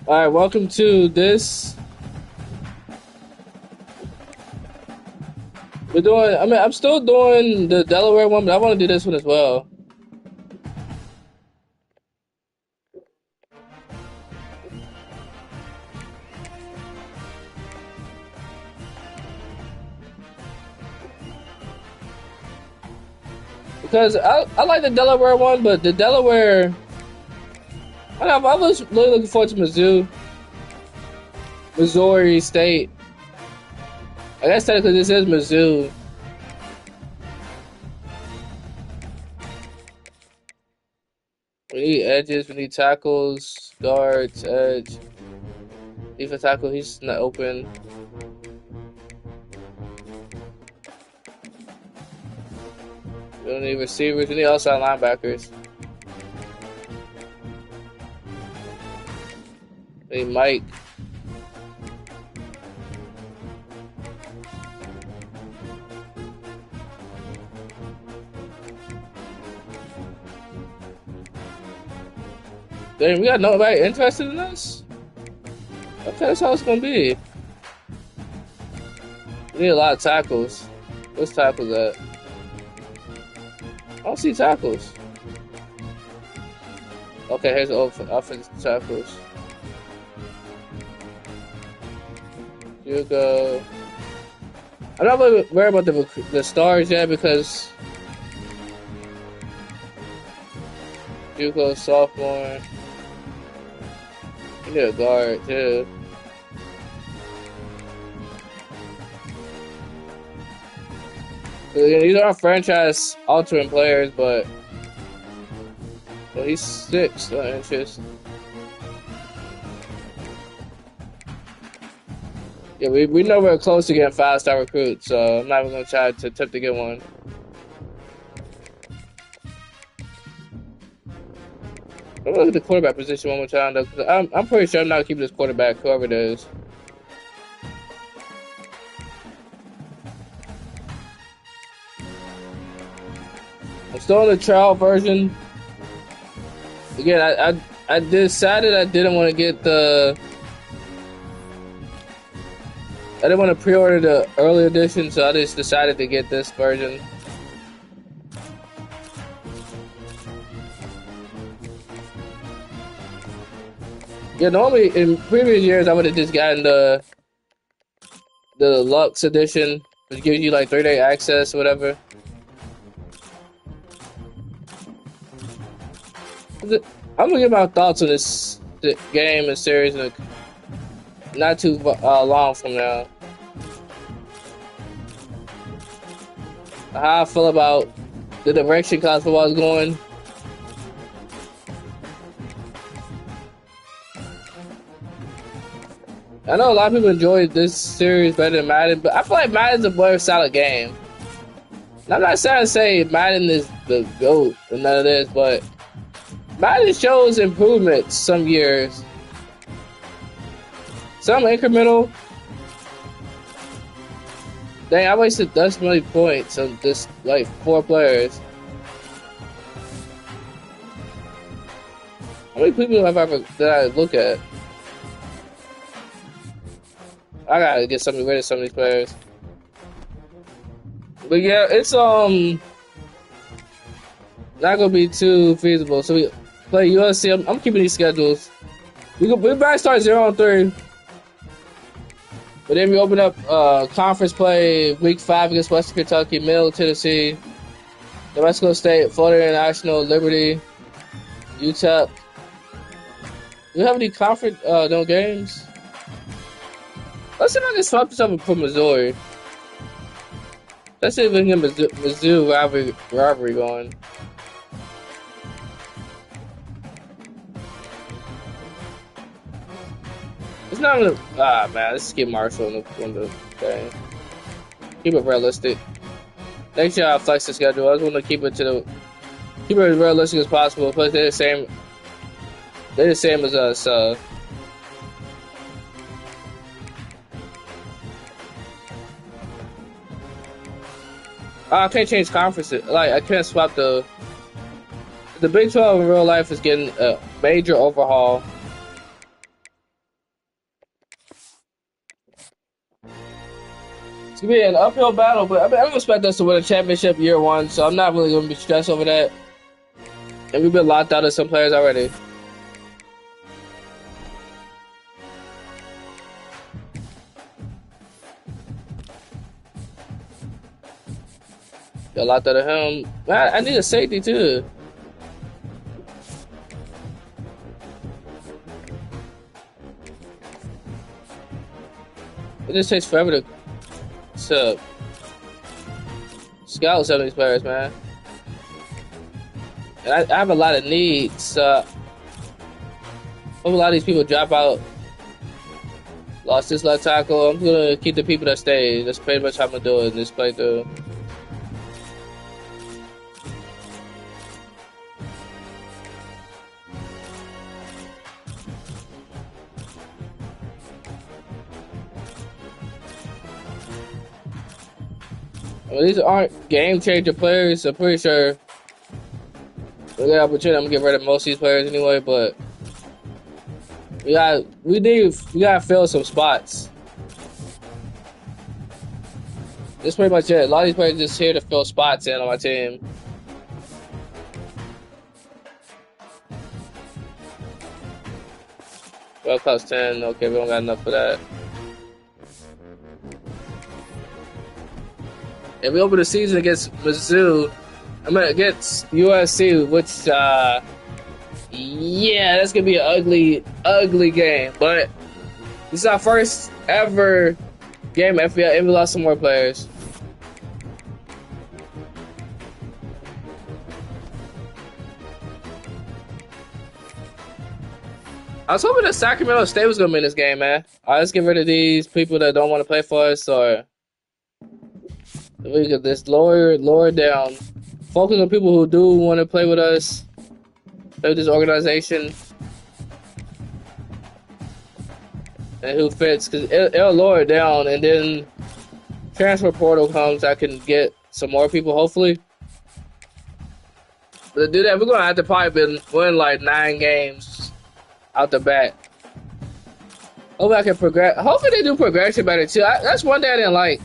All right, welcome to this. We're doing. I mean, I'm still doing the Delaware one, but I want to do this one as well because I like the Delaware one, but the Delaware. I don't know, I was really looking forward to Missouri State. I guess technically this is Mizzou. We need edges. We need tackles, guards, edge, defense tackle. He's not open. We don't need receivers. We need outside linebackers. We need Mike. Dang, we got nobody interested in us? Okay, that's how it's gonna be. We need a lot of tackles. What's tackles at? I don't see tackles. Okay, here's the offensive tackles. You go. I'm not really worried about the stars yet because you go sophomore. You need a guard too. These are franchise altering players, but well, he's 6. Not interesting. Yeah, we know we're close to getting 5-star recruits, so I'm not even gonna try to attempt to get one. I'm gonna look at the quarterback position one more time though, because I'm pretty sure I'm not keeping this quarterback, whoever it is. I'm still in the trial version. Again, I decided I didn't want to get the. I didn't want to pre-order the early edition, so I just decided to get this version. Yeah, normally in previous years I would have just gotten the Lux edition, which gives you like 3-day access or whatever. I'm gonna give my thoughts on this game and series in not too long from now. How I feel about the direction college football is going. I know a lot of people enjoy this series better than Madden, but I feel like Madden's a more solid game. And I'm not trying to say Madden is the GOAT or none of this, but Madden shows improvements some years. Some incremental. Dang, I wasted this many points on just like 4 players. How many people have I ever that I look at? I gotta get rid of some of these players. But yeah, it's not gonna be too feasible. So we play USC. I'm keeping these schedules. We probably start 0-3. But then we open up conference play week 5 against Western Kentucky, Middle Tennessee, New Mexico State, Florida International, Liberty, UTEP. Do you have any conference no games? Let's see if I can swap this up and put Missouri. Let's see if we can get Mizzou rivalry going. It's not gonna. Man, let's keep Marshall in the game. Keep it realistic. Next year I'll flex the schedule. I just want to keep it as realistic as possible. Plus they're the same. They're the same as us. I can't change conferences. Like I can't swap the Big 12 in real life is getting a major overhaul. gonna be an uphill battle, but I don't expect us to win a championship year one, so I'm not really gonna be stressed over that. And we've been locked out of some players already. Got locked out of him. I need a safety too. It just takes forever to scout some of these players, man. And I have a lot of needs. Hope a lot of these people drop out. Lost this left tackle. I'm gonna keep the people that stay. That's pretty much how I'm gonna do it in this playthrough. Well, these aren't game changer players. I'm pretty sure we got opportunity. I'm gonna get rid of most of these players anyway, but we gotta fill some spots. That's pretty much it. A lot of these players just here to fill spots in on my team. Well, plus 10. Okay, we don't got enough for that. And we open the season against Mizzou. Against USC, which, yeah, that's gonna be an ugly game. But this is our first ever game at FBL, and we lost some more players. I was hoping that Sacramento State was gonna win this game, man. All right, let's get rid of these people that don't want to play for us, or we could just lower down. Focus on people who do want to play with us, play with this organization, and who fits, because it'll lower it down, and then transfer portal comes, I can get some more people, hopefully. But to do that, we're going to have to probably win like 9 games out the bat. Hopefully I can progress. Hopefully they do progression better, too. That's one thing I didn't like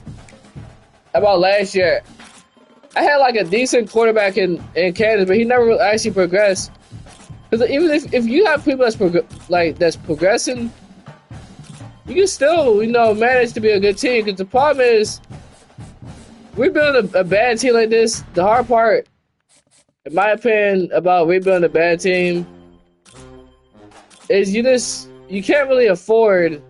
about last year. I had like a decent quarterback in Kansas, but he never actually progressed. Because even if you have people that's progressing, you can still manage to be a good team. Because the problem is, rebuilding a bad team like this, the hard part, in my opinion, about rebuilding a bad team is you can't really afford.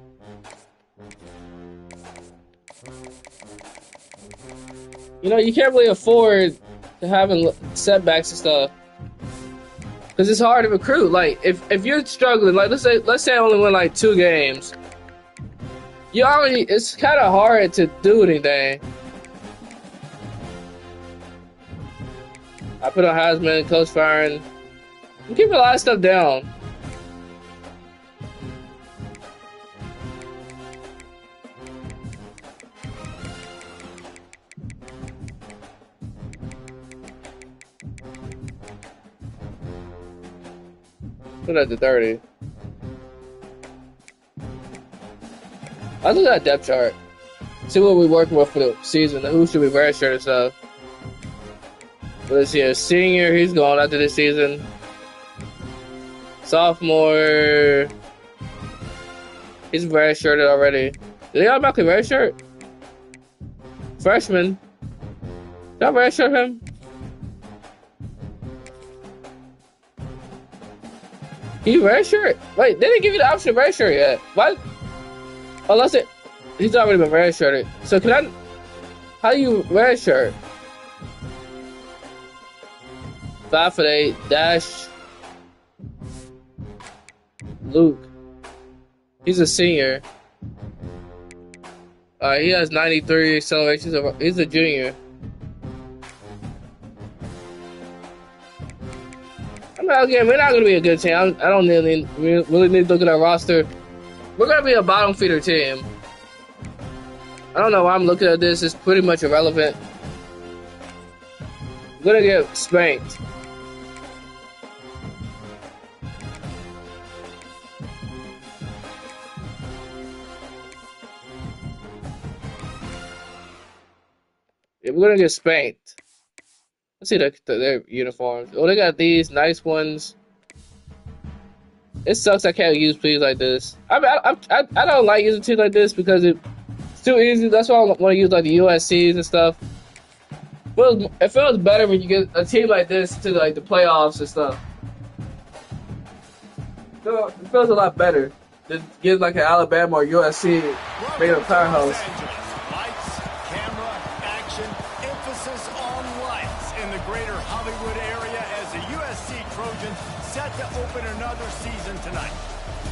You can't really afford to having setbacks and stuff, because it's hard to recruit. Like if you're struggling, like let's say I only win like 2 games, it's kind of hard to do anything. I put on Heisman, coach firing. I'm keeping a lot of stuff down. Put at the 30. I look at that depth chart. See what we're working with for the season. Who should be redshirt and stuff. Let's see, a senior, he's gone after this season. Sophomore, he's redshirted already. Did they automatically redshirt? Freshman, did I redshirt him? He redshirt? Wait, they didn't give you the option of redshirt yet. What? Unless he's already been redshirted. So how do you redshirt? 5'8", dash. Luke. He's a senior. He has 93 accelerations. He's a junior. Again, we're not going to be a good team. I don't really need to look at our roster. We're going to be a bottom feeder team. I don't know why I'm looking at this. It's pretty much irrelevant. We're going to get spanked. Yeah, we're gonna get spanked. Let's see their uniforms. Oh, they got these nice ones. It sucks I can't use teams like this. I mean, I don't like using teams like this because it's too easy. That's why I want to use like the USCs and stuff. It feels better when you get a team like this to like the playoffs and stuff. So it feels a lot better than get like an Alabama or USC made a powerhouse. Lights, camera, action, emphasis on lights in the greater Hollywood area as the USC Trojans set to open another season tonight.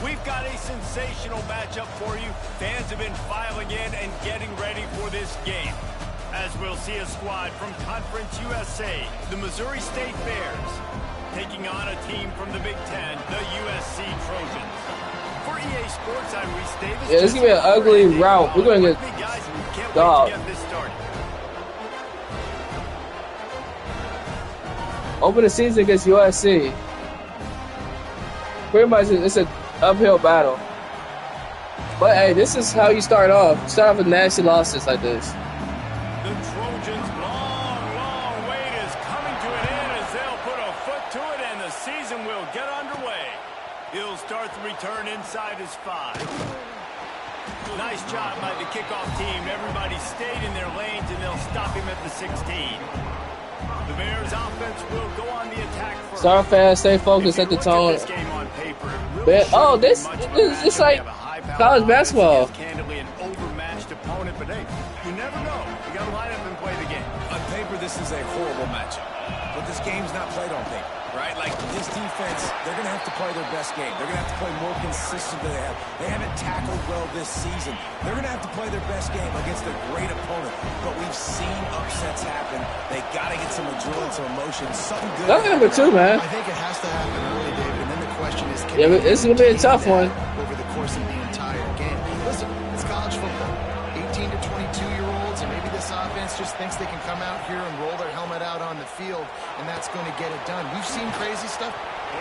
We've got a sensational matchup for you. Fans have been filing in and getting ready for this game. As we'll see a squad from Conference USA, the Missouri State Bears, taking on a team from the Big Ten, the USC Trojans. For EA Sports, I'm Reese Davis. Yeah, this is going to be an ugly route. We're going to get dog. Open the season against USC. Pretty much, it's an uphill battle. But hey, this is how you start off. You start off with nasty losses like this. The Trojans' long wait is coming to an end as they'll put a foot to it and the season will get underway. He'll start the return inside his 5. Nice job by the kickoff team. Everybody stayed in their lanes and they'll stop him at the 16. The Bears offense will go on the attack first. Start fast, stay focused at the tone. Oh, this is like college basketball. Candidly an overmatched opponent, but hey, you never know. You got to line up and play the game. On paper, this is a horrible matchup, but this game's not played on paper, right? Like this defense, they're going to have to play their best game. They're going to have to play more consistent than they have. They haven't tackled well this season. They're going to have to play their best game against a great opponent, but we've seen upsets happen. They got to get some adrenaline, some emotion, something good. That's number 2, man. I think it has to happen early, David, and then the question is, can it's going to be a tough one over the course of the entire game. Listen, it's college football. 18 to 22-year-olds, and maybe this offense just thinks they can come out here and roll their helmet out on the field, and that's going to get it done. We've seen crazy stuff.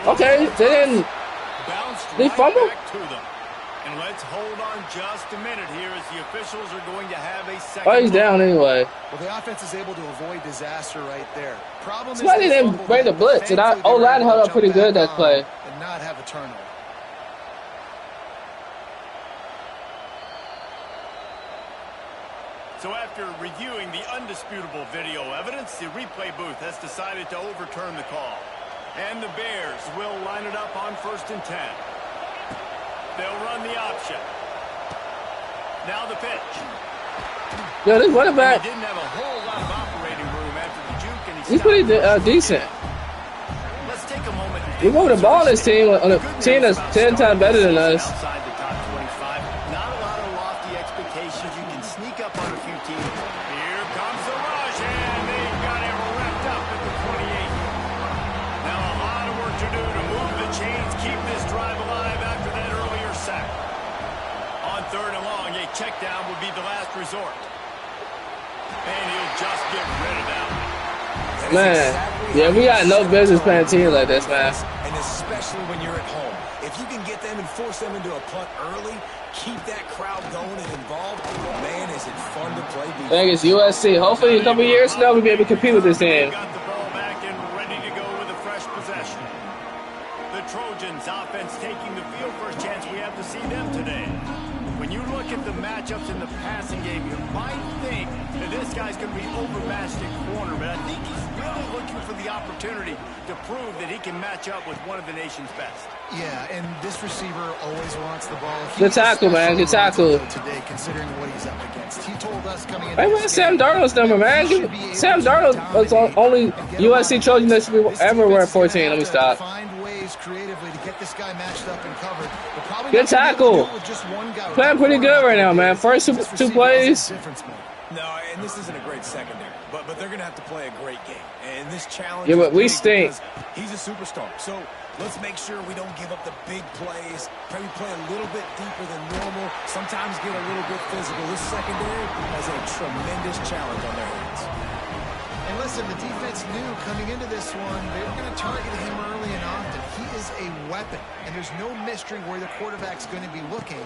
Okay, they didn't. They fumbled? Back to them. And let's hold on just a minute here as the officials are going to have a second. Oh, he's down anyway. Well, the offense is able to avoid disaster right there. Problem is they didn't bring the blitz, and O-line held up pretty good that play. And not have a turnover. So after reviewing the undisputable video evidence, the replay booth has decided to overturn the call. And the Bears will line it up on 1st and 10. They'll run the option. Now the pitch. Yo, this running back. He didn't have a whole lot of operating room after the juke, and he's pretty decent. Let's take a moment. We move the ball on this team on a team that's 10 times better than us. Outside the top 25. Not a lot of lofty expectations. You can sneak up on a few teams. Here comes the rush, and they've got him wrapped up at the 28. Now a lot of work to do to move the chains, keep this drive alive after that earlier sack. On 3rd and long, a check down would be the last resort. And he'll just get rid of that. Man, yeah, we got no business playing teams like this, man. And especially when you're at home. If you can get them and force them into a punt early, keep that crowd going and involved, man, is it fun to play defense. I think it's USC. Hopefully, in a couple years from now, we'll be able to compete with this team. Got the ball back and ready to go with a fresh possession. The Trojans offense taking the field. First chance we have to see them today. When you look at the matchups in the passing game, you might think that this guy's going to be overmatched at corner, but I think he's really looking for the opportunity to prove that he can match up with one of the nation's best. Yeah, and this receiver always wants the ball. Good tackle, man. Good tackle. Today, considering what he's up against, he told us coming in. Hey, man, Sam Darnold's number, man. Sam Darnold was the only USC Trojan that should be ever wear 14. Let me stop. Find ways creatively to get this guy matched up and covered. Good tackle. Playing pretty good right now, man. First two plays. No, and this isn't a great secondary, but they're going to have to play a great game. And this challenge. Yeah, but we stink. He's a superstar, so let's make sure we don't give up the big plays. Maybe play a little bit deeper than normal. Sometimes get a little bit physical. This secondary has a tremendous challenge on their hands. And listen, the defense knew coming into this one, they were going to target him early and often. He is a weapon, and there's no mystery where the quarterback's going to be looking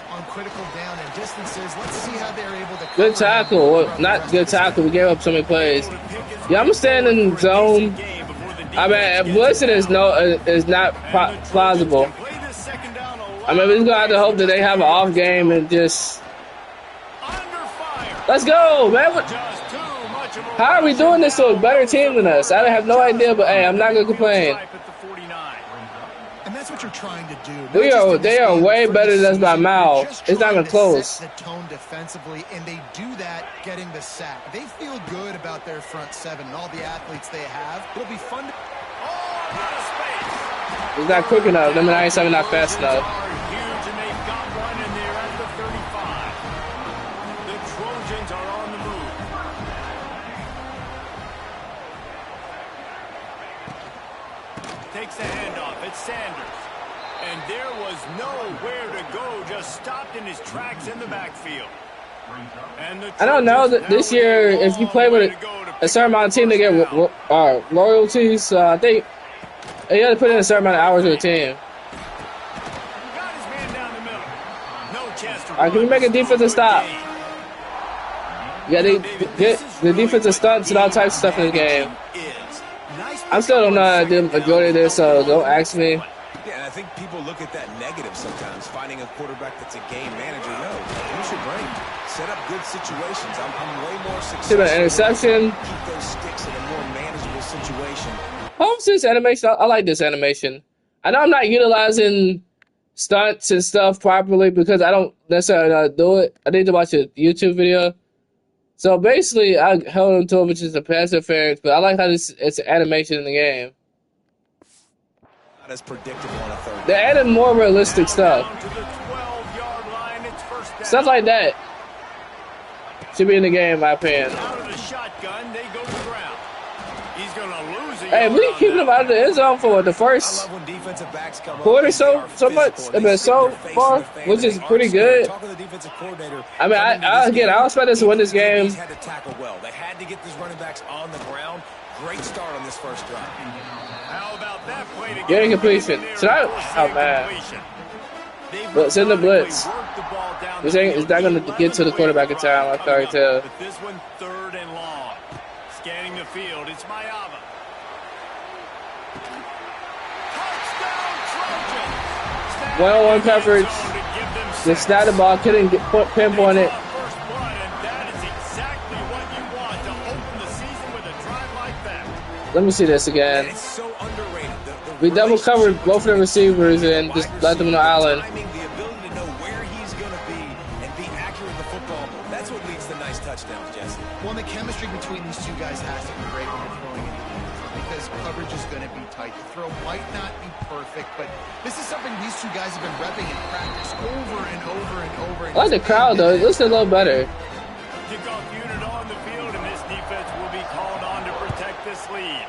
on critical down and distances. Let's see how they're able to. Good tackle. Well, not good tackle. We gave up so many plays. Yeah, I'm staying in zone. I mean, blitzing is not plausible. I mean, we're gonna have to hope that they have an off game and just. Let's go, man. How are we doing this to a better team than us? I have no idea, but hey, I'm not gonna complain. And that's what you're trying to do. They are way better than us by a mile. It's not even close. Set the tone defensively, and they do that getting the sack. They feel good about their front seven and all the athletes they have. It'll be fun to. He's not quick enough. I mean, I ain't saying not fast enough. Huge, and they've got one in there at the 35. The Trojans are on the move. Takes the handoff. It's Sanders. And there was nowhere to go. Just stopped in his tracks in the backfield. And I don't know that this year, if you play with a certain amount of team, they get royalties. I think you got to put in a certain amount of hours with a team. Got his man down the middle. No chance to All right, can we make a defensive stop? Yeah, they get the defensive stunts and all types of stuff in the game. I still don't know the majority of this, so don't ask me. Yeah, and I think people look at that negative sometimes, finding a quarterback that's a game manager. No, use your brain. Set up good situations. I'm way more successful. An interception. Keep those sticks in a more manageable situation. How's this animation? I like this animation. I know I'm not utilizing stunts and stuff properly because I don't necessarily know how to do it. I need to watch a YouTube video. So basically, I held him to it, which is a pass interference, but I like how it's animation in the game. Not as predictable on a third. They added more realistic stuff. Stuff like that should be in the game, in my opinion. Out of the shotgun, they go to the ground. He's going to lose it. Hey, we keeping them out of the end zone for the first quarter so much. I mean, so far, which is pretty good. I mean, I don't expect us to win this game. Had to tackle well. They had to get these running backs on the ground. Great start on this first drive. How about that play to Getting completion. So oh man. But send the blitz. This ain't not gonna get to the quarterback in time. I can already tell. But this one, 3rd and long. Scanning the field, it's Mayava. Touchdown, Trojans! One-on-one coverage. They snap the ball, couldn't pinpoint it. Let me see this again. It's so underrated. We double covered both of the receivers and just let them on the island. The ability to know where he's going to be and be accurate with the football. That's what leads to nice touchdowns, Jesse. Well, the chemistry between these two guys has to be great when you're throwing into the end zone because coverage is going to be tight. The throw might not be perfect, but this is something these two guys have been repping in practice over and over and over. I like the crowd, though. It looks a little better. Kickoff unit on the field, and this defense will be called on to protect this lead.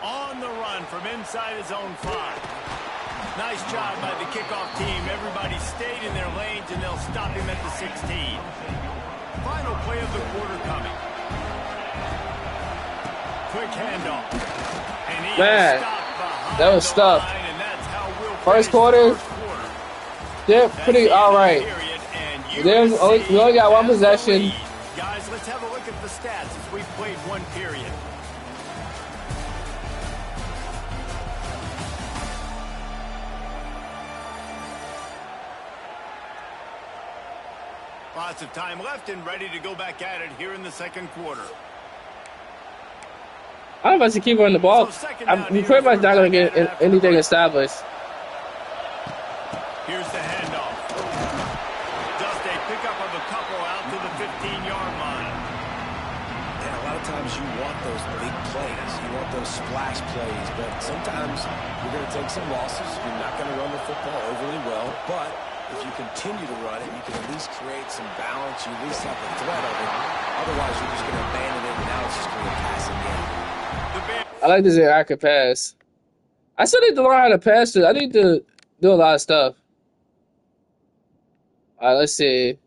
On the run from inside his own 5. Nice job by the kickoff team. Everybody stayed in their lanes, and they'll stop him at the 16. Final play of the quarter coming. Quick handoff. And he Man, that was tough. First quarter, they're pretty all right. Then we only got one possession. Guys, let's have a look at the stats as we've played one period. Lots of time left and ready to go back at it here in the second quarter. I don't know if I should keep running the ball. I'm pretty much not going to get anything established. Here's the handoff. Just a pickup of a couple out to the 15-yard line. And a lot of times you want those big plays. You want those splash plays. But sometimes you're going to take some losses. You're not going to run the football overly well. But if you continue to run it, you can at least create some balance. You at least have the threat of it. Otherwise, you're just going to abandon it, and now it's just going to be a passing game. I like this accurate pass. I still need to learn how to pass it. I need to do a lot of stuff. All right, let's see.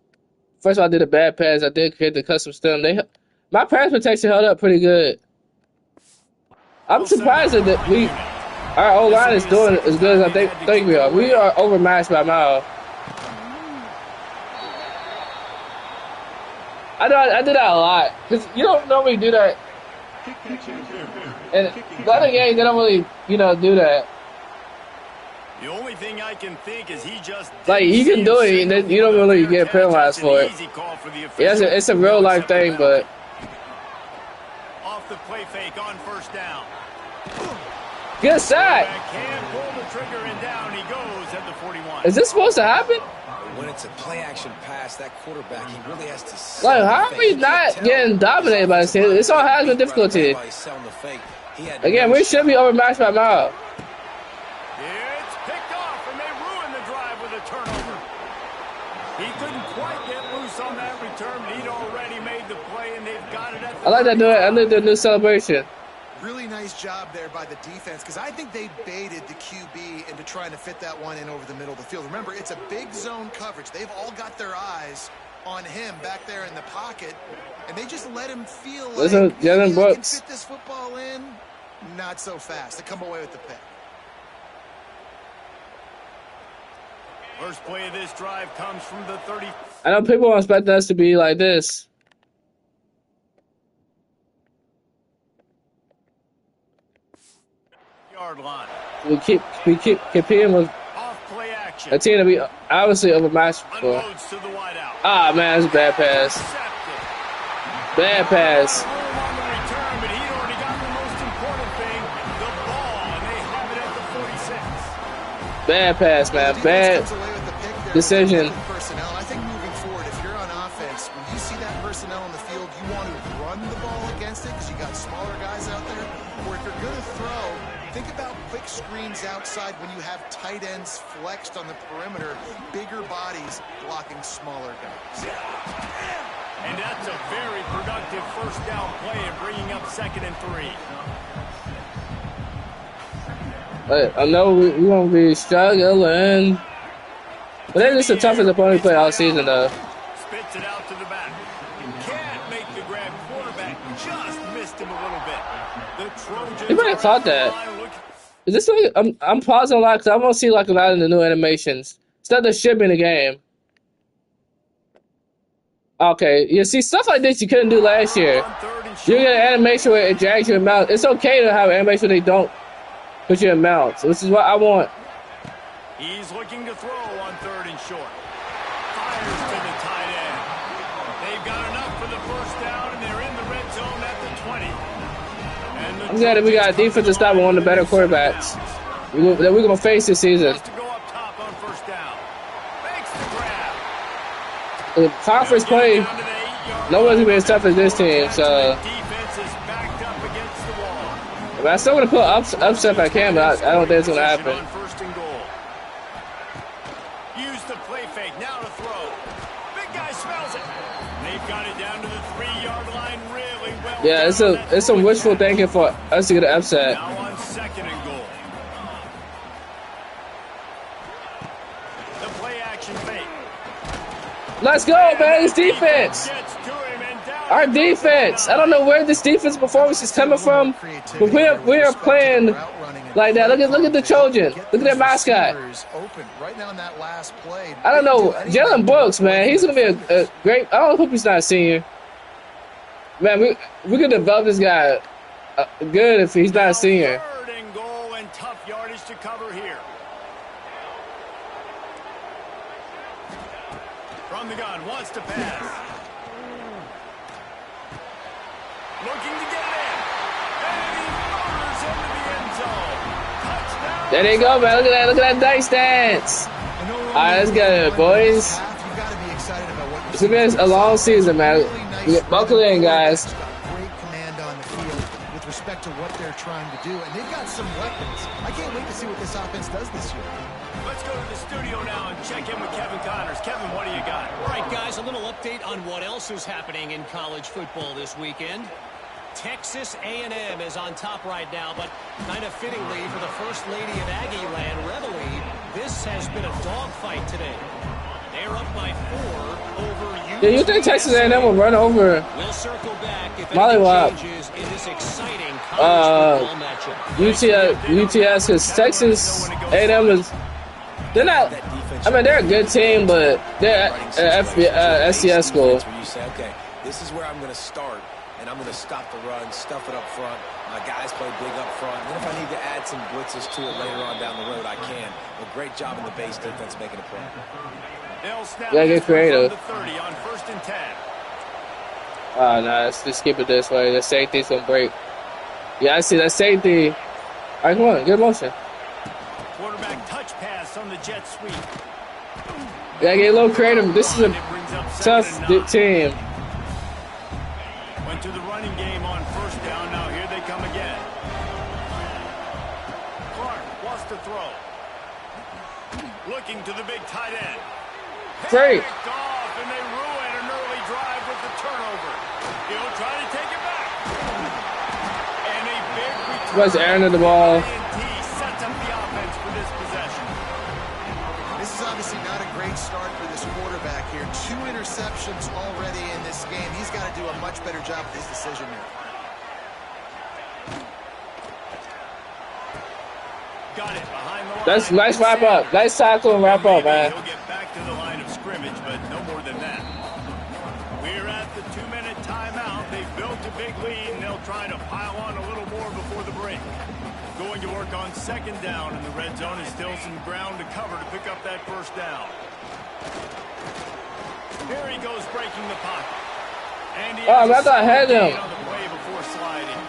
First of all, I did a bad pass. I did create the custom stem. My pass protection held up pretty good. I'm surprised that our O-line is doing as good as I think we are. We are overmatched by a mile. I did that a lot because you don't normally do that. And the other games, they don't really, do that. The only thing I can think is he just like you can do it, and then you don't really get penalized for it. Yeah, it's a real life thing, but off the play fake on first down. Good sack. Can't pull the trigger and down he goes at the 41. Is this supposed to happen? When it's a play action pass, that quarterback, he really has to. Like, how are we not getting dominated by this team? This all has been difficulty. Again, we should be overmatched by a mile. It's picked off, and they ruin the drive with a turnover. He couldn't quite get loose on that return, but he'd already made the play, and they've got it at the I like that new. I like the new celebration. Really nice job there by the defense because I think they baited the QB into trying to fit that one in over the middle of the field. Remember, it's a big zone coverage. They've all got their eyes on him back there in the pocket, and they just let him feel like he can fit this football in. Not so fast. They come away with the pick. First play of this drive comes from the 30. I know people expect us to be like this. Line. We keep competing with a team that we obviously overmatched for. Ah man, that's a bad pass. Bad pass. Bad pass, man. Bad decision. I think moving forward, if you're on offense, when you see that personnel on the field, you want to run the ball against it because you got smaller guys out there. Or if you're going to throw, think about quick screens outside when you have tight ends flexed on the perimeter, bigger bodies blocking smaller guys. And that's a very productive first down play and bringing up 2nd and 3. I know we're going to be struggling. But they're just the toughest opponent we play all season, though. Spits it out to the back. Can't make the grab. Quarterback just missed him a little bit. The Trojans. He might have caught that. Is this like, I'm pausing a lot because I want to see like a lot of the new animations. Stuff that should be in the game. Okay, you see stuff like this you couldn't do last year. You get an animation where it drags you in mounts. It's okay to have an animation where they don't put you in mounts, which is what I want. He's looking to throw on 3rd and short. Fires to the tight end. They've got enough for the first down, and they're in the red zone at the 20. I'm glad that we got a defense to stop one of the better quarterbacks that we're going to face this season. The conference play, no one's going to be as tough as this team, so. But I still want to put upset if I can, but I don't think it's going to happen. Use the play fake, now to throw. Big guy smells it. They've got it down to the 3-yard line really well. Yeah, it's some wishful thinking for us to get an upset. Now on 2nd and goal. The play action fake. Let's go, man. This defense. Our defense. I don't know where this defense performance is coming from, but we are playing like that. Look at the Trojan. Look at that mascot. I don't know. Jalen Brooks, man. He's going to be a great. I hope he's not a senior. Man, we could develop this guy good if he's not a senior. 3rd and goal and tough yardage to cover here. From the gun, wants to pass. Looking to get it in. And he motors into the end zone. Touchdown. There they go, man. Look at that dice dance. All right, let's get it, boys. It's going to be a long season, man. Buckle in, guys. Great command on the field with respect to what they're trying to do. And they've got some weapons. I can't wait to see what this offense does this year. Let's go to the studio now and check in with Kevin Connors. Kevin, what do you got? All right, guys, a little update on what else is happening in college football this weekend. Texas A&M is on top right now, but kind of fittingly for the First Lady of Aggie Land, Reveille, this has been a dogfight today. They're up by 4 over Yeah, you think Texas A&M will run over We'll circle back if Mollywop. anything changes in this exciting college football matchup. UTS, because Texas A&M is, they're not, I mean, they're a good team, but they're SCS school. Where you say, okay, this is where I'm going to start, and I'm going to stop the run, stuff it up front. My guys play big up front. And then if I need to add some blitzes to it later on down the road, I can. But great job in the base defense making a play. Yeah, get creative. 30 on 1st and 10. Oh, no, let's just keep it this way. The safety's going to break. Yeah, I see that safety. All right, come on, good motion. Quarterback touch pass on the jet sweep. Yeah, get a little creative. This is a tough team. Went to the running game on 1st down. Now here they come again. Clark wants to throw. Looking to the big tight end. Great. Picked off, and they ruin an early drive with the turnover. He'll try to take it back. And a big return. Was Aaron of the ball. Sets up the offense for this possession. This is obviously not a great start for this quarterback here. 2 interceptions already in this game. He's got to do a much better job with his decision here. Got it behind the line. That's nice wrap up. Nice tackle and wrap up, man. He'll get back to the line of scrimmage, but no more than that. We're at the 2-minute timeout. They've built a big lead, and they'll try to pile on a little more before the break. Going to work on 2nd down, and the red zone is still some ground to cover to pick up that 1st down. Here he goes breaking the pocket. And he I thought I had him. on the play before sliding.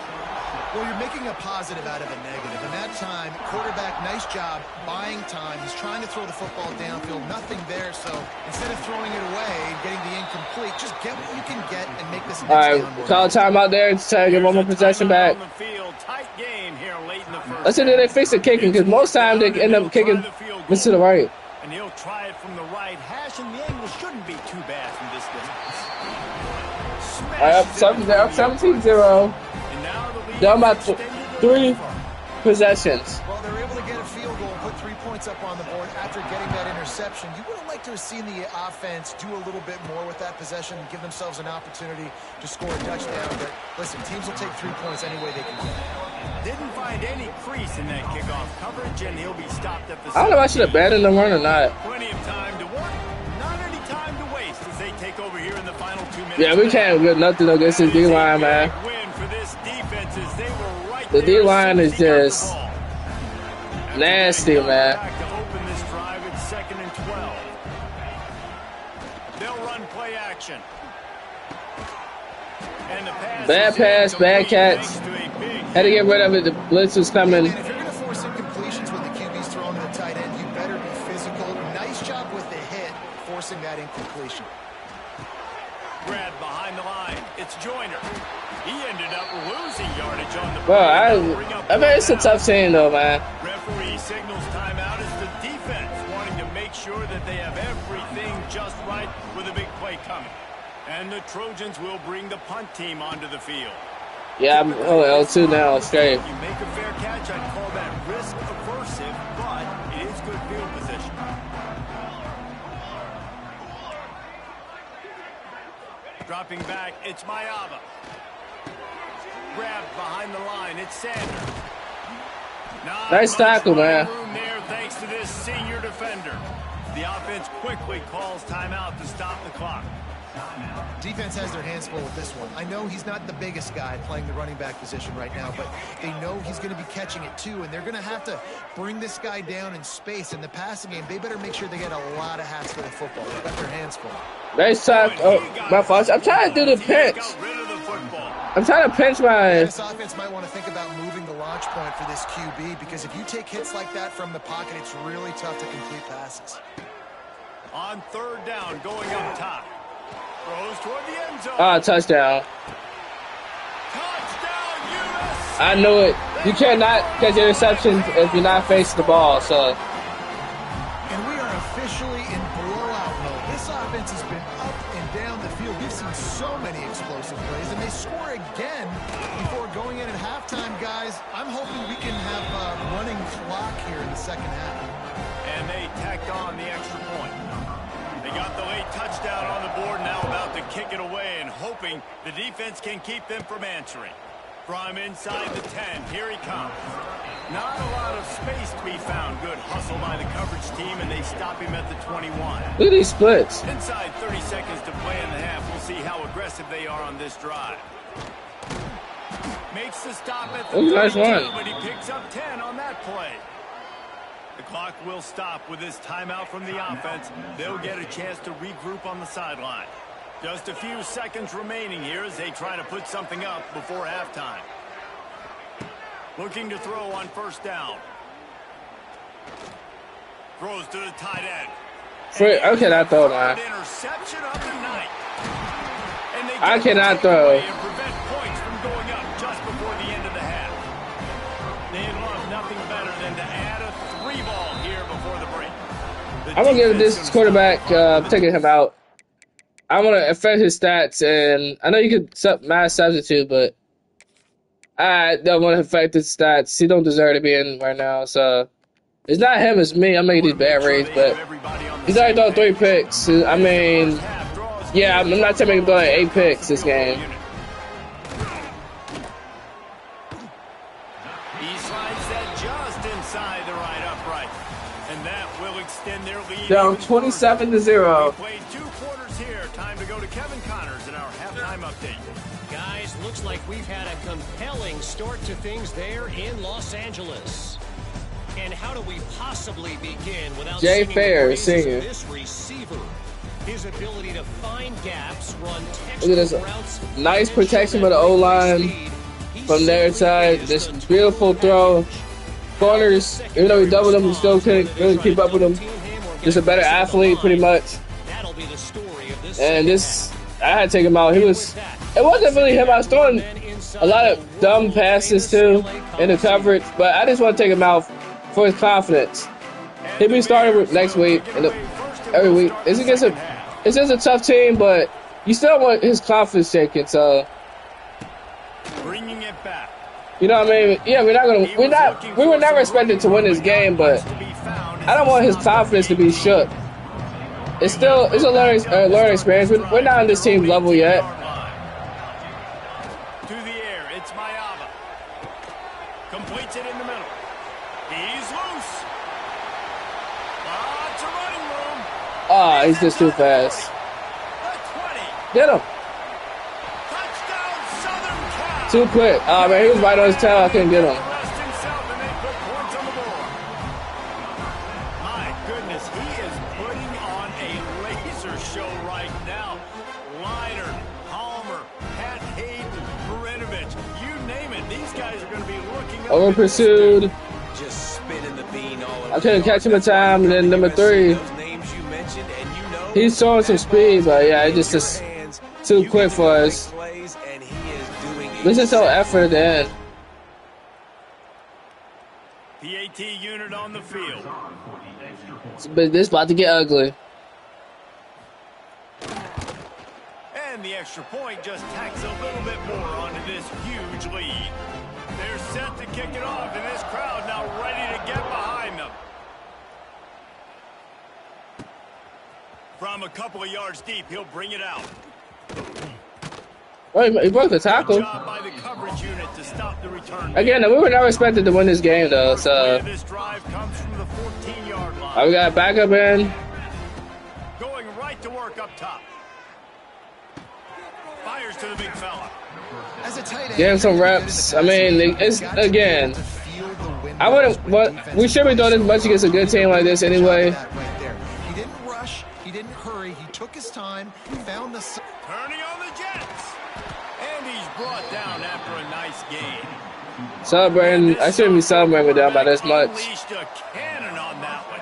Well, you're making a positive out of a negative. And that time, quarterback, nice job, buying time. He's trying to throw the football downfield. Nothing there. So instead of throwing it away and getting the incomplete, just get what you can get and make this next All right, down call timeout there to try to get one more possession back. Let's see if they fix the kicking, because most times they end up kicking this to the right. And he'll try it from the right hash, and the angle shouldn't be too bad from this distance. All right, up 17-0. Down by 3 possessions. Well, they're able to get a field goal and put 3 points up on the board after getting that interception. You would have liked to have seen the offense do a little bit more with that possession and give themselves an opportunity to score a touchdown. But listen, teams will take 3 points any way they can get. Didn't find any crease in that kickoff coverage, and he'll be stopped at the I don't know if I should have abandoned the run or not. Plenty of time to work, not any time to waste as they take over here in the final 2 minutes. Yeah, we can't get nothing against this D-line, man. Win for this defense as they were right The there D-line as is soon as just he got the ball. nasty, man. Back to open this drive at 2nd and 12. They'll run play action. And the pass Bad is pass, bad incomplete catch. thanks to a big Had to get rid of it. The blitz was coming. And if you're going to force incompletions when the QB's throwing to the tight end, you better be physical. Nice job with the hit, forcing that incompletion. Grab behind the line. It's Joyner. He ended up losing yardage on the Bro, I mean, it's a tough team, though, man. Referee signals timeout as the defense wanting to make sure that they have everything just right with a big play coming. And the Trojans will bring the punt team onto the field. Yeah, I'm L2 now, straight. You make a fair catch, I'd call that risk aversive, but it is good field position. Dropping back, it's Mayava. Grabbed behind the line, it's Sanders. Nice tackle, man. Room there thanks to this senior defender. The offense quickly calls timeout to stop the clock. Defense has their hands full with this one. I know he's not the biggest guy playing the running back position right now, but they know he's going to be catching it too, and they're going to have to bring this guy down in space. In the passing game, they better make sure they get a lot of hats for the football. They've got their hands full. Nice tackle. Oh, my fault. I'm trying to do the pinch. I'm trying to pinch my... This offense might want to think about moving the launch point for this QB, because if you take hits like that from the pocket, it's really tough to complete passes. On 3rd down, going up top. Throws toward the end zone. Touchdown. Touchdown, USA! I knew it. You cannot catch interceptions if you're not facing the ball, so... And we are officially in blowout mode. This offense has been up and down the field. We've seen so many explosive plays, and they score again before going in at halftime, guys. I'm hoping we can have a running clock here in the second half. And they tacked on the extra point. They got it away and hoping the defense can keep them from answering. From inside the 10, here he comes. Not a lot of space to be found. Good hustle by the coverage team, and they stop him at the 21. Look at these splits. Inside 30 seconds to play in the half. We'll see how aggressive they are on this drive. Makes the stop at the 32, nice one. but he picks up 10 on that play. The clock will stop with this timeout from the offense. They'll get a chance to regroup on the sideline. Just a few seconds remaining here as they try to put something up before halftime. Looking to throw on first down. Throws to the tight end. I cannot throw, man. Interception of the night. And they I cannot throw. And prevent points from going up just before the end of the half. They'd love nothing better than to add a 3-ball here before the break. I'm gonna give this quarterback taking him out. I want to affect his stats, and I know you could mass substitute, but I don't want to affect his stats. He don't deserve to be in right now, so it's not him, it's me. I'm making these bad reads, but he's already thrown 3 picks. I mean, yeah, I'm not telling him to throw 8 picks this game. He slides that just inside the right upright, and that will extend their lead. Down 27-0. We played 2 quarters here. Time to go to Kevin Connors in our halftime update. Guys, looks like we've had a compelling start to things there in Los Angeles. And how do we possibly begin without Jay singing Fair, the praises singing. of this receiver? His ability to find gaps, run Look at this routes, nice and protection show by the that O-line speed. He's from their so side. quick, This he's beautiful throw. Corners, even though he doubled them, he still couldn't really keep up with them. Just a better athlete, pretty much. That'll be the story of this. And this, I had to take him out. It wasn't really him. I was throwing a lot of dumb passes too in the coverage, but I just want to take him out for his confidence. He'll be starting next week and every week. It's just a tough team, but you still want his confidence shaken. So, Bringing it back. you know what I mean? Yeah, we were never expected to win this game, but I don't want his confidence to be shook. It's a learning experience. We're not on this team level yet. To the air, it's Mayava. Completes it in the middle. He's loose. Lots of running room. Ah, he's just too fast. The 20. Get him. Touchdown, Southern Cal. Too quick. Oh man, he was right on his tail. I couldn't get him. Arrest himself and they put points on the board. My goodness, he is putting on a laser show right now. Liner, Palmer, Pat Hayden, Marinovich, you name it. These guys are going to be looking up. Over pursued. Just spinning the bean all I couldn't catch him in time. And then number 3, those names you mentioned, and you know he's showing some speed, but yeah, it's just too quick for us. plays, and he is doing This is so effort at the end. PAT unit on the field. But this about to get ugly. And the extra point just tacks a little bit more onto this huge lead. They're set to kick it off, and this crowd now ready to get behind them. From a couple of yards deep, he'll bring it out. Oh, he broke the tackle. Good job by the coverage unit to stop the return. Again, we were never expected to win this game, though. So This drive comes from the 14-yard line. we got backup in. Going right to work up top. Fires to the big fella. As a tight end, Get him some reps. I mean, it's again. I wouldn't. What we should be doing this much against a good team like this anyway. Right there. He didn't rush. He didn't hurry. He took his time. Found the. Turning on the Jets. And he's brought down after a nice game. Celebrating. I shouldn't be celebrating with them by this much. Unleashed a cannon on that one.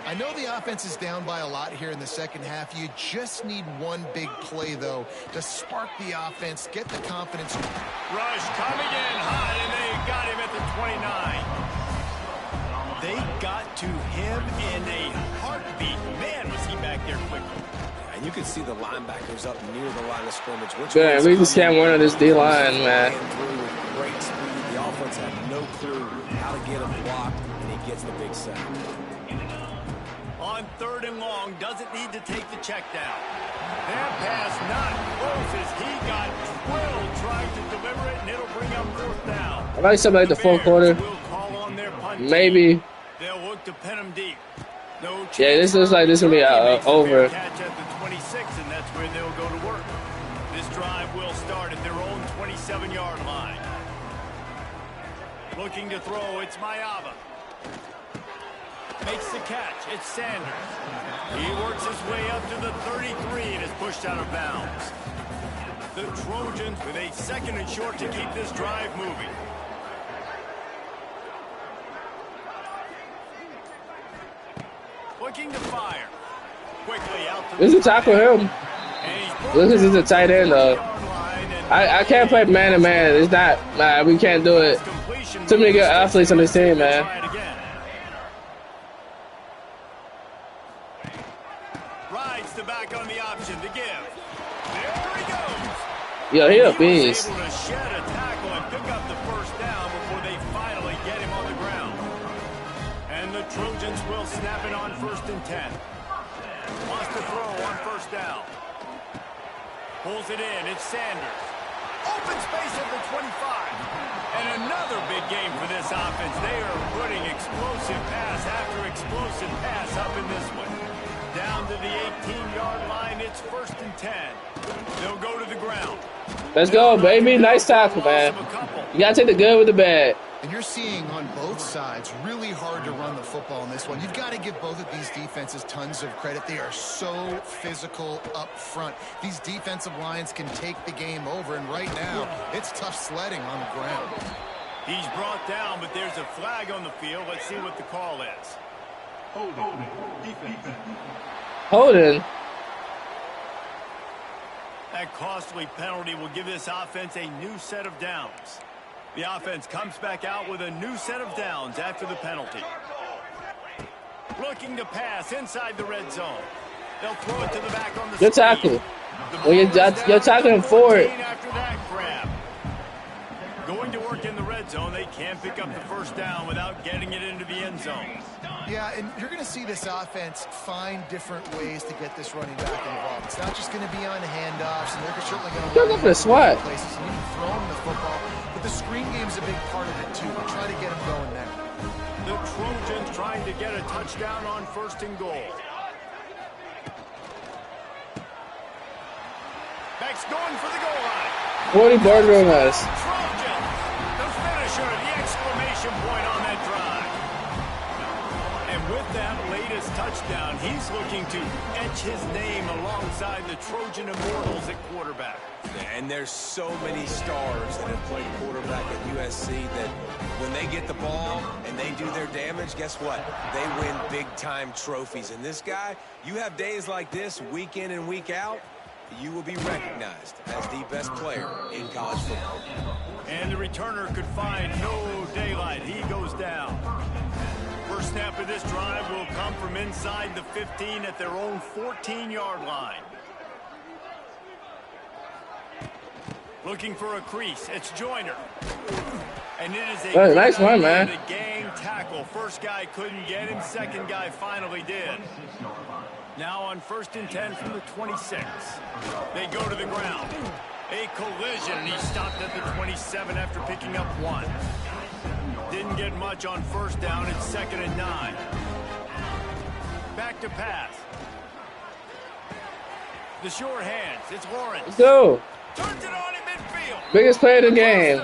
I know the offense is down by a lot here in the second half. You just need one big play, though, to spark the offense, get the confidence. Rush coming in hot, and they got him at the 29. They got to him in a heartbeat. Man, was he back there quickly. And you can see the linebackers up near the line of scrimmage. Man, we just can't win on this D-line, man. Through with great speed. The offense had no clue how to get him blocked, and he gets the big sack. On On 3rd and long, doesn't need to take the check down. That pass not close as he got drilled trying to deliver it, and it'll bring up 4th down. I like something like the 4th quarter. Maybe. They'll look to pin him deep. No chance. Yeah, this looks like this is gonna be over. Catch at the 26, and that's where they'll go to work. This drive will start at their own 27-yard line. Looking to throw, it's Mayava. Makes the catch, it's Sanders. He works his way up to the 33 and is pushed out of bounds. The Trojans with a 2nd and short to keep this drive moving. Looking to fire. Quickly out to This is a tackle him. This is a tight end though. I can't play man to man. It's not. Nah, we can't do it. Too many good athletes on this team, man. Rides the back on the option to give. There he goes. Yo, he a beast. Able to shed a tackle and pick up the 1st down before they finally get him on the ground. And the Trojans will snap it on 1st and 10. Wants to throw on 1st down. Pulls it in. It's Sanders. Open space at the 25. And another big game for this offense. They are putting explosive pass after explosive pass up in this one. Down to the 18-yard line. It's 1st and 10. They'll go to the ground. Let's go, baby. Nice tackle, man. You got to take the good with the bad. And you're seeing on both sides really hard to run the football in this one. You've got to give both of these defenses tons of credit. They are so physical up front. These defensive lines can take the game over, and right now it's tough sledding on the ground. He's brought down, but there's a flag on the field. Let's see what the call is. Holding. That costly penalty will give this offense a new set of downs. The offense comes back out with a new set of downs after the penalty. Looking to pass inside the red zone. They'll throw it to the back on the Good tackle. Well, you're tackling forward. After that grab. Going to work in the red zone. They can't pick up the 1st down without getting it into the end zone. Yeah, and you're going to see this offense find different ways to get this running back involved. It's not just going to be on handoffs, and they're certainly going to Look at the SWAT. places. You need to throw them the football, but the screen game's a big part of it too. We'll try to get them going there. The Trojans trying to get a touchdown on 1st and goal. Beck's going for the goal line. 40 boardroom us. Trojans, the finisher, the exclamation point on that drive. And with that latest touchdown, he's looking to etch his name alongside the Trojan Immortals at quarterback. And there's so many stars that have played quarterback at USC that when they get the ball and they do their damage, guess what? They win big-time trophies. And this guy, you have days like this week in and week out, you will be recognized as the best player in college football. And the returner could find no daylight. He goes down. First snap of this drive will come from inside the 15 at their own 14-yard line. Looking for a crease. It's Joyner. And it is a nice one, man. A gang tackle. First guy couldn't get him. Second guy finally did. Now on 1st and 10 from the 26. They go to the ground. A collision, and he stopped at the 27 after picking up 1. Didn't get much on 1st down. It's 2nd and 9. Back to pass. The short hands. It's Lawrence. Let's go. Turns it on in midfield. Biggest play of the game.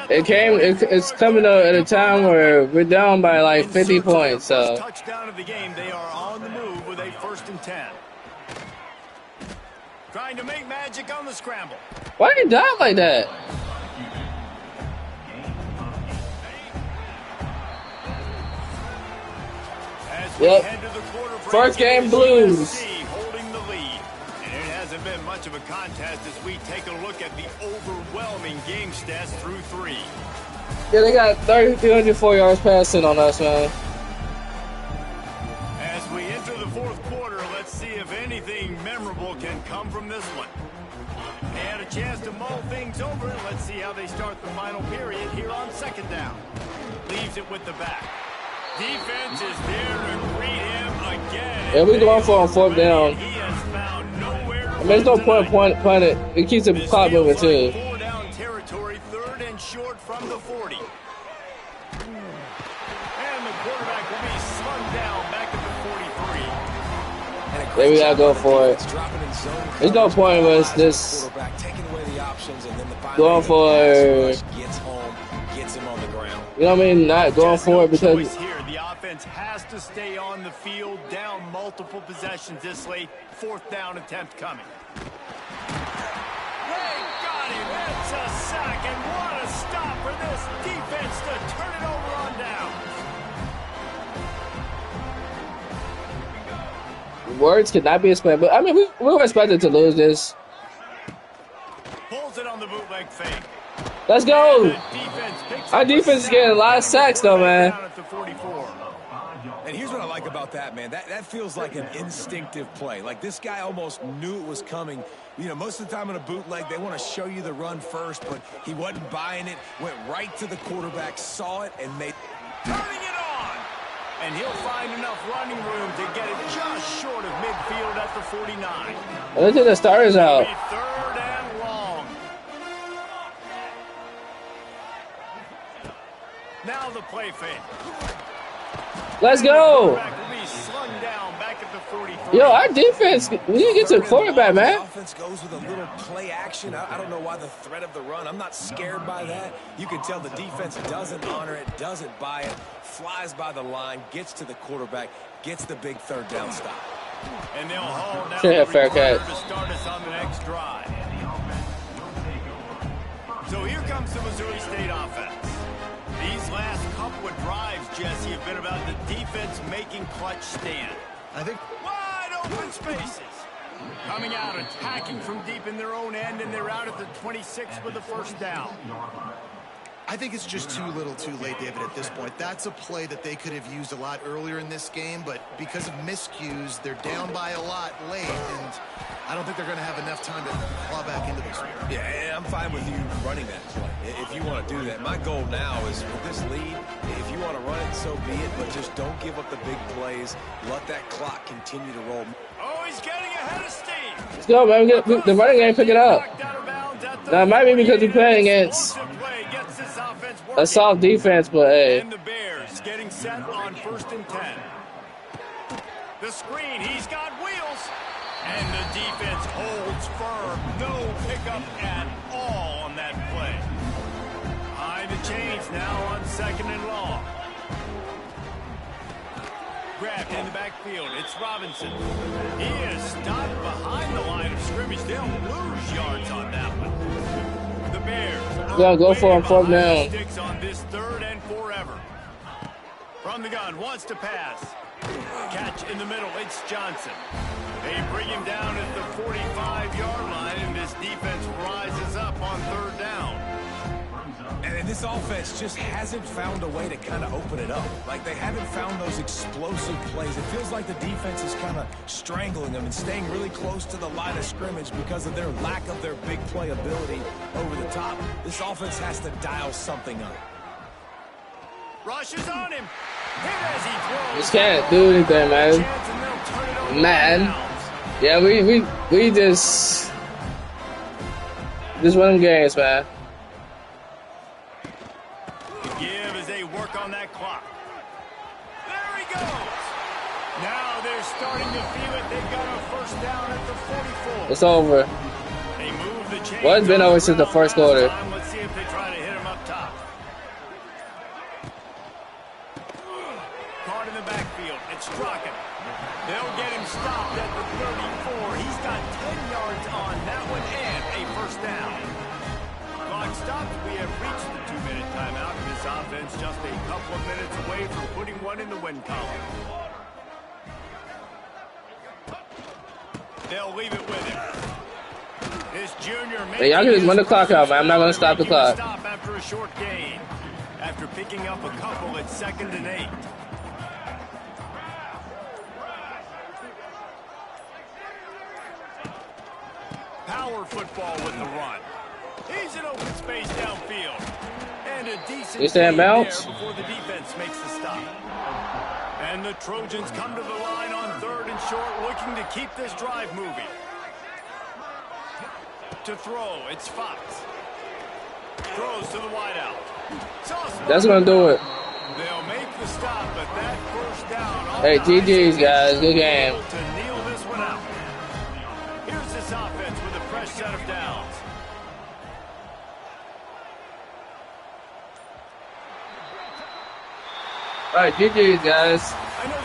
It's coming at a time where we're down by like 50 points. So touchdown of the game. They are on the move with a 1st and 10. Trying to make magic on the scramble. Why are you down like that? Yep. First game blues. Holding the lead. And it hasn't been much of a contest as we take a look at the overwhelming game stats through 3. Yeah, they got 304 yards passing on us, man. As we enter the 4th quarter, let's see if anything memorable can come from this one. They had a chance to mull things over. Let's see how they start the final period here on 2nd down. Leaves it with the back. Defense is there to greet him again. Yeah, we going for on 4th down. He has found nowhere to I mean, there's no run point punting. It keeps the This clock feels moving too. like 4 down territory, 3rd and short from the 40. And the quarterback will be slung down back at the 43. There we gotta go for it. There's no point in us just going for, you know what I mean, not going for it because Here, the offense has to stay on the field, down multiple possessions this late. 4th down attempt coming. They got him. It's a sack, and what a stop for this defense to turn it over on down. words cannot be explained. But I mean, we were expected to lose this. Pulls it on the bootleg fake. Let's go. Our Our defense is getting a lot of sacks, though, man. And here's what I like about that, man. That feels like an instinctive play. Like this guy almost knew it was coming. You know, most of the time in a bootleg, they want to show you the run first, but he wasn't buying it. Went right to the quarterback, saw it, and made... Turning it on. And he'll find enough running room to get it just short of midfield at the 49. Let's get the starters out. 3rd and long. Now the play fake. Let's go. Quarterback will be slung down back at the 43. Yo, our defense, we need to get to the quarterback, man. Offense goes with a little play action. I don't know why the threat of the run. I'm not scared by that. You can tell the defense doesn't honor it, doesn't buy it, flies by the line, gets to the quarterback, gets the big 3rd down stop. And they'll haul down Should have the fair returner catch. to start us on the next drive. So here comes the Missouri State offense. These last couple of drives, Jesse, have been about the defense making clutch stand. I think Wide open spaces. Coming out, attacking from deep in their own end, and they're out at the 26 with the 1st down. I think it's just too little too late, David, at this point. That's a play that they could have used a lot earlier in this game, but because of miscues, they're down by a lot late, and I don't think they're going to have enough time to claw back into this. Yeah, and I'm fine with you running that play if you want to do that. My goal now is with this lead, if you want to run it, so be it, but just don't give up the big plays. Let that clock continue to roll. Oh, he's getting ahead of steam. Let's go, man. We get the running game, pick it up. Now, it might be because we're playing against a soft defense, but hey. And the Bears getting set on 1st and 10. The screen, he's got wheels. And the defense holds firm. No pickup at all on that play. Behind the chains now on 2nd and long. Grabbed in the backfield. It's Robinson. He is stopped behind the line of scrimmage. They'll lose yards on that one. The Bears. Yeah, go for him, 4th down. Sticks on this 3rd and forever. From the gun, wants to pass. Catch in the middle, it's Johnson. They bring him down at the 45-yard line, and this defense rises up on 3rd down. And this offense just hasn't found a way to kind of open it up. Like, they haven't found those explosive plays. It feels like the defense is kind of strangling them and staying really close to the line of scrimmage because of their lack of their big play ability over the top. This offense has to dial something up. Rushes on him. Hit as he throws. Just can't do anything, man. Man. Yeah, we just win games, man. Give as they work on that clock. There he goes. Now they're starting to feel it. They've got a 1st down at the 44. It's over. They move the chains. Well, it's been over since the 1st quarter. Let's see if they try to hit him up top. Caught in the backfield. It's Strachan. They'll get him stopped at the 34. He's got 10 yards on that one and a 1st down. Clock stopped. We have reached the 2-minute timeout. This offense just a couple of minutes away from putting one in the win column. They'll leave it with him. This junior. Hey, y'all can just run the clock out, man. I'm not going to stop the clock. Stop after a short gain. After picking up a couple at 2nd and 8. Power football with the run. He's in open space downfield. And a decent You stand bounce? before the defense makes the stop. And the Trojans come to the line on 3rd and short, looking to keep this drive moving. To throw, it's Fox. Throws to the wideout. That's gonna do it. They'll make the stop, but that first down. Hey, GG's, guys. Good game. To kneel this one out. Here's this offense with a fresh set of downs. All right, GG's, guys.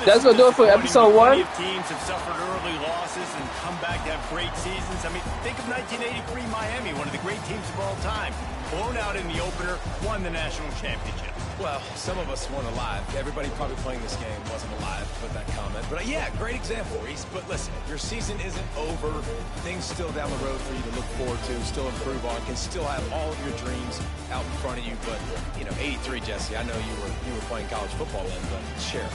That's gonna do it for episode 1. Teams have suffered early losses and come back to have great seasons. I mean, think of 1983 Miami, one of the great teams of all time. Blown out in the opener, won the national championship. Well, some of us weren't alive. Everybody probably playing this game wasn't alive with that comment. But yeah, great example, Reese. But listen, your season isn't over. Things still down the road for you to look forward to, still improve on, can still have all of your dreams out in front of you. But, you know, 83, Jesse, I know you were playing college football then, but share.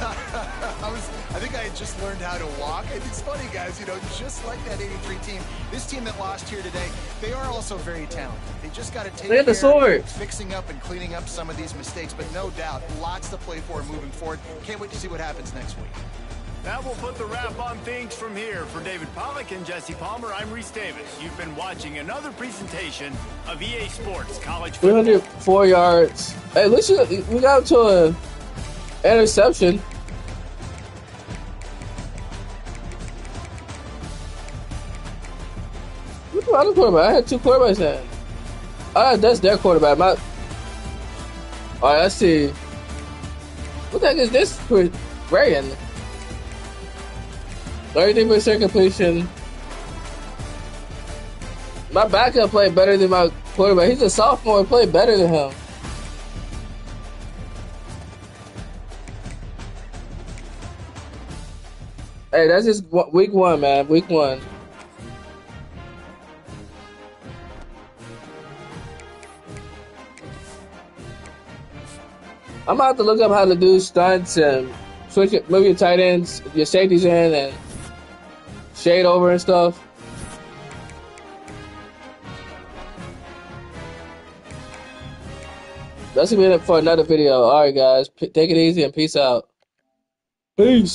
I think I had just learned how to walk. And it's funny, guys, you know, just like that 83 team, this team that lost here today, they are also very talented. They just got to take Look at the sword. Fixing up and cleaning up some of these mistakes, but no doubt, lots to play for moving forward. Can't wait to see what happens next week. That will put the wrap on things from here. For David Pollack and Jesse Palmer, I'm Reese Davis. You've been watching another presentation of EA Sports College Football. 304 yards. Hey, listen, we got to an interception. Who's the other quarterback? I had 2 quarterbacks in. That's their quarterback. All right, let's see. What the heck is this for Ryan? 33% completion. My backup played better than my quarterback. He's a sophomore. He played better than him. Hey, that's just week 1, man. Week 1. I'm about to look up how to do stunts and move your tight ends, your safeties in, and shade over and stuff. That's gonna be it for another video. All right, guys, take it easy and peace out. Peace.